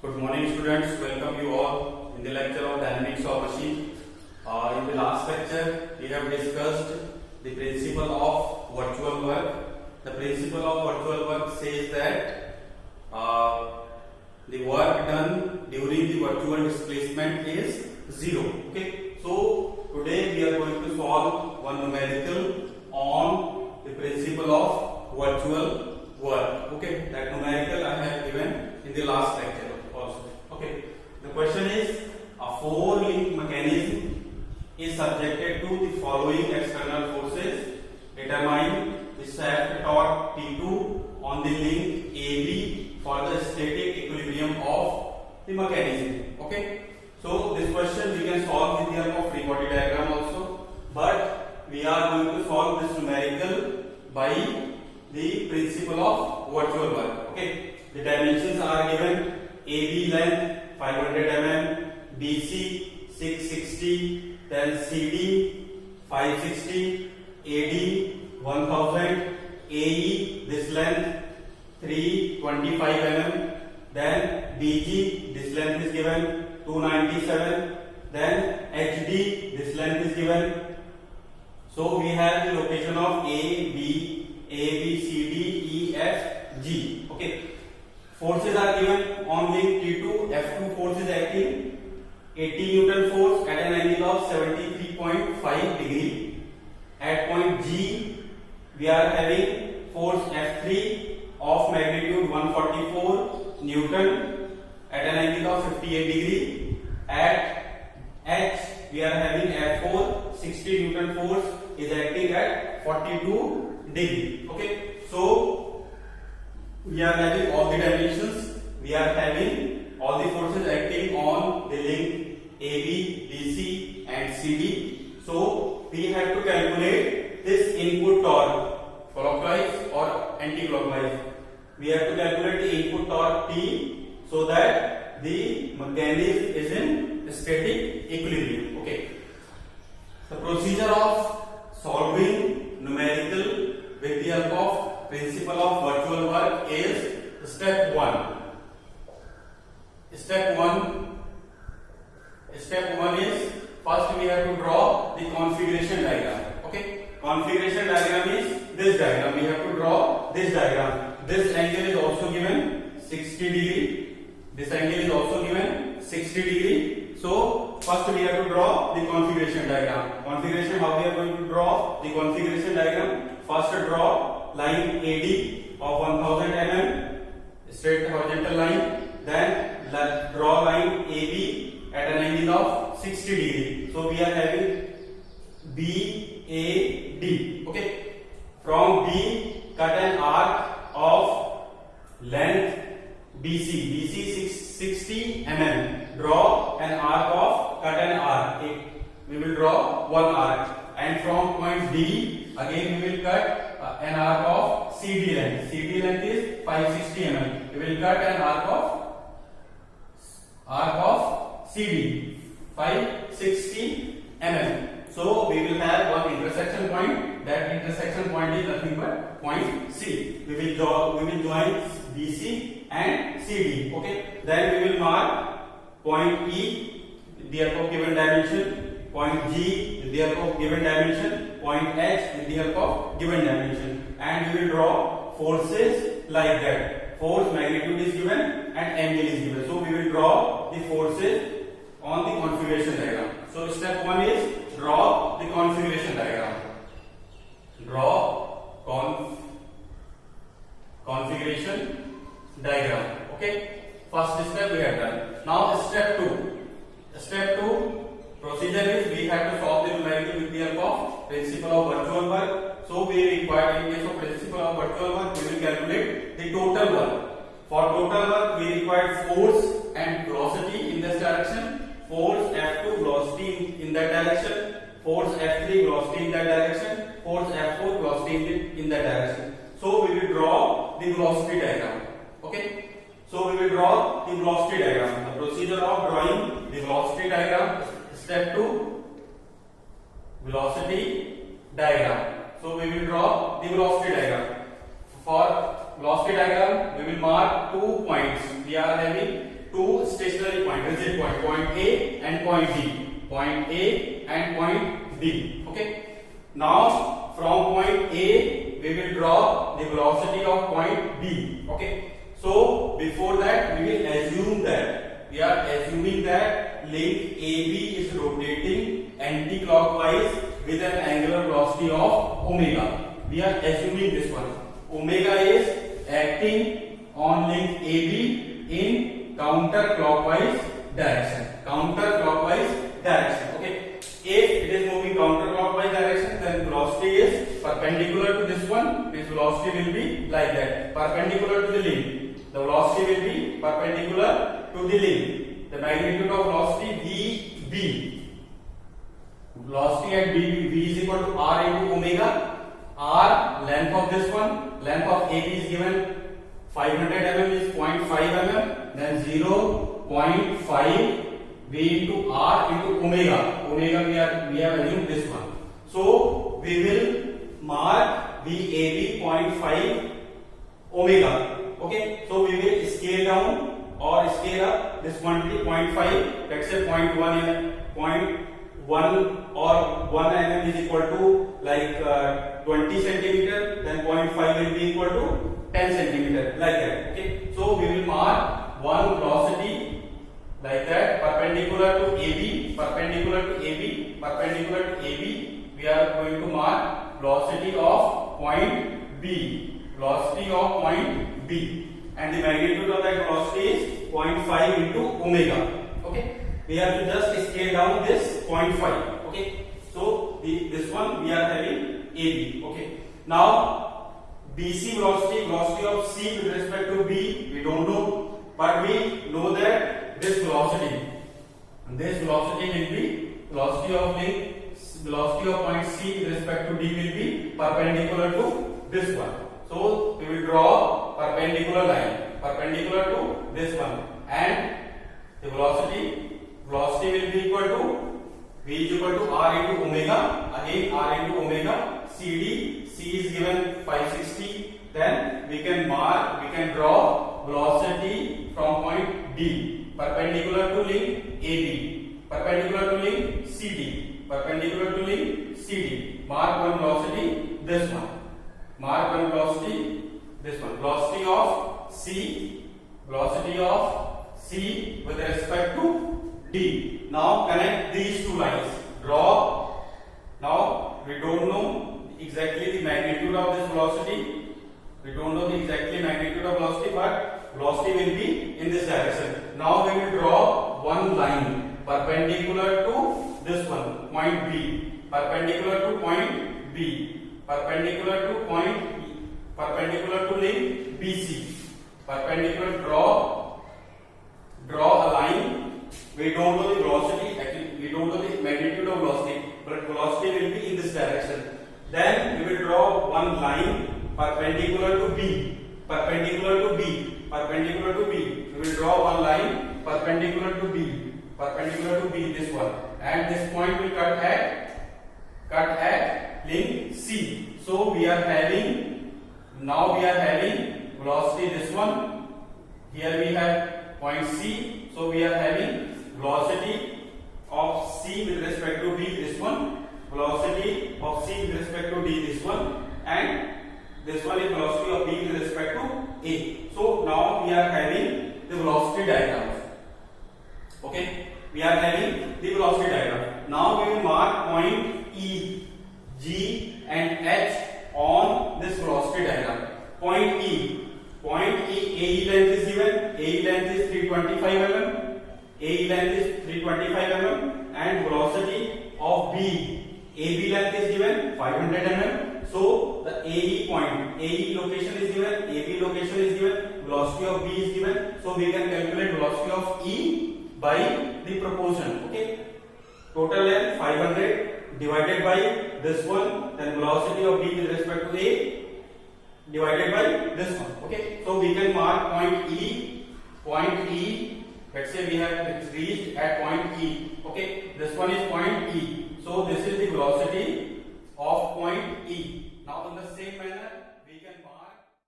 Good morning, students. Welcome you all in the lecture of Dynamics of Machine. In the last lecture, we have discussed the principle of virtual work. The principle of virtual work says that the work done during the virtual displacement is zero. Okay. So today we are going to solve one numerical on the principle of virtual work. Okay. That numerical I have given in the last lecture also. Okay. The question is, a four-link mechanism is subjected to the following external forces. Determine the shaft torque T2 on the link AB for the static equilibrium of the mechanism. Okay. So this question we can solve with the help of free body diagram also, but we are going to solve this numerical by the principle of virtual work. Okay. The dimensions are given: AB length 500 mm, BC 660, then CD 560, AD 1000, AE this length 325 mm, then BG this length is given 297, then HD this length is given. So we have the location of A, B, C, D, E, F, G. Okay. Forces are given on link T2. F2 force is acting 80 Newton force at an angle of 73.5 degree. At point G, we are having force F3 of magnitude 144 Newton at an angle of 58 degree. At H, we are having F4 60 Newton force is acting at 42 degree. Okay, so we are having all the dimensions. We are having all the forces acting on the link AB, BC, and CD. So we have to calculate this input torque, clockwise or anti-clockwise. We have to calculate the input torque T so that the mechanism is in static equilibrium. Okay. The procedure of solving numerical with the help of principle of virtual work is step 1. Step 1 is, first we have to draw the configuration diagram. Okay, configuration diagram is this diagram. We have to draw this diagram. This angle is also given 60 degree. This angle is also given 60 degree. So first we have to draw the configuration diagram. Configuration, how we are going to draw the configuration diagram? First draw line AD of 1000 mm, straight horizontal line. Then draw line AB at an angle of 60 degree. So we are having BAD. Okay. From B, cut an arc of length BC. BC 60 mm. Draw an arc of, cut an arc. We will draw one arc. And from point D, again we will cut an arc of CD length. CD length is 560 mm. We will cut an arc of CD 560 mm. So we will have one intersection point. That intersection point is nothing but point C. We will join BC and CD. Okay. Then we will mark point E with the help of given dimension, point G with the help of given dimension, point H with the help of given dimension, and we will draw forces like that. Force magnitude is given and angle is given. So we will draw the forces on the configuration diagram. So step 1 is draw the configuration diagram. Draw configuration diagram. Okay. First step we have done. Now step 2. Step 2 procedure is we have to solve the numerical with the help of principle of virtual work. So we require, in case of principle of virtual work, we will calculate the total work. For total work, we require force and velocity in this direction. Force F2 velocity in that direction. Force F3 velocity in that direction. Force F4 velocity in that direction. So we will draw the velocity diagram. Okay. So we will draw the velocity diagram. The procedure of drawing the velocity diagram. Step 2, velocity diagram. So we will draw the velocity diagram. For velocity diagram, we will mark 2 points. We are having two stationary point, rigid point, point A and point D, point A and point D. Okay. Now from point A we will draw the velocity of point B. Okay. So before that we will assume that link AB is rotating anti-clockwise with an angular velocity of omega. We are assuming this one. Omega is acting on link AB in counterclockwise direction. Okay. If it is moving counterclockwise direction, then velocity is perpendicular to this one. This velocity will be like that, perpendicular to the link. The velocity will be perpendicular to the link. The magnitude of velocity VB. Velocity at V is equal to R into omega. R, length of this one, length of AB is given 500 mm is 0.5 mm, then 0.5 V into R into omega. Omega we have assumed this one. So we will mark VAB 0.5 omega. Okay, so we will scale down or scale up this quantity 0.5. Let's say 0.1 or 1 mm is equal to like 20 centimeter, then 0.5 will be equal to 10 centimeter, like that. Okay, so we will mark one velocity like that, perpendicular to AB. We are going to mark velocity of point B, and the magnitude of that velocity is 0.5 into omega. Okay, we have to just scale down this 0.5. Okay, so this one we are having AB. Okay, now BC velocity of C with respect to B, we don't know, but we know that this velocity will be velocity of point C with respect to D will be perpendicular to this one. So we will draw perpendicular line perpendicular to this one, and the velocity will be equal to V is equal to R into omega. Again R into omega. CD, C is given 560. Then we can draw velocity from point D perpendicular to link AB, perpendicular to link CD, perpendicular to link CD. Mark one velocity, this one. Mark one velocity, this one. Velocity of C with respect to D. Now connect these two lines. Draw. Now we don't know exactly the magnitude of this velocity. But velocity will be in this direction. Now we will draw one line perpendicular to this one, point B, perpendicular to point B, perpendicular to link BC, perpendicular. Draw a line. We don't know the velocity. Actually, we don't know the magnitude of velocity, but velocity will be in this direction. Then we will draw one line perpendicular to B. We will draw one line perpendicular to B, this one, and this point will cut at link C. So we are having velocity this one. Here we have point C. So we are having velocity of C with respect to D, this one. Velocity of C with respect to D, this one, and this one is velocity of B with respect to A. So now we are having the velocity diagram. Okay, we are having the velocity diagram. Now we will mark point E, G, and H on this velocity diagram. Point E, AE length is given. AE length is 325 mm. And velocity of B, AB length is given 500 mm. So the AE point, AE location is given, AB location is given, velocity of B is given. So we can calculate velocity of E by the proportion. Okay, total length 500 divided by this one, then velocity of B with respect to A divided by this one. Okay, so we can mark point E. Let's say we have reached at point E. Okay, this one is point E. So this is the velocity of point E. Now in the same manner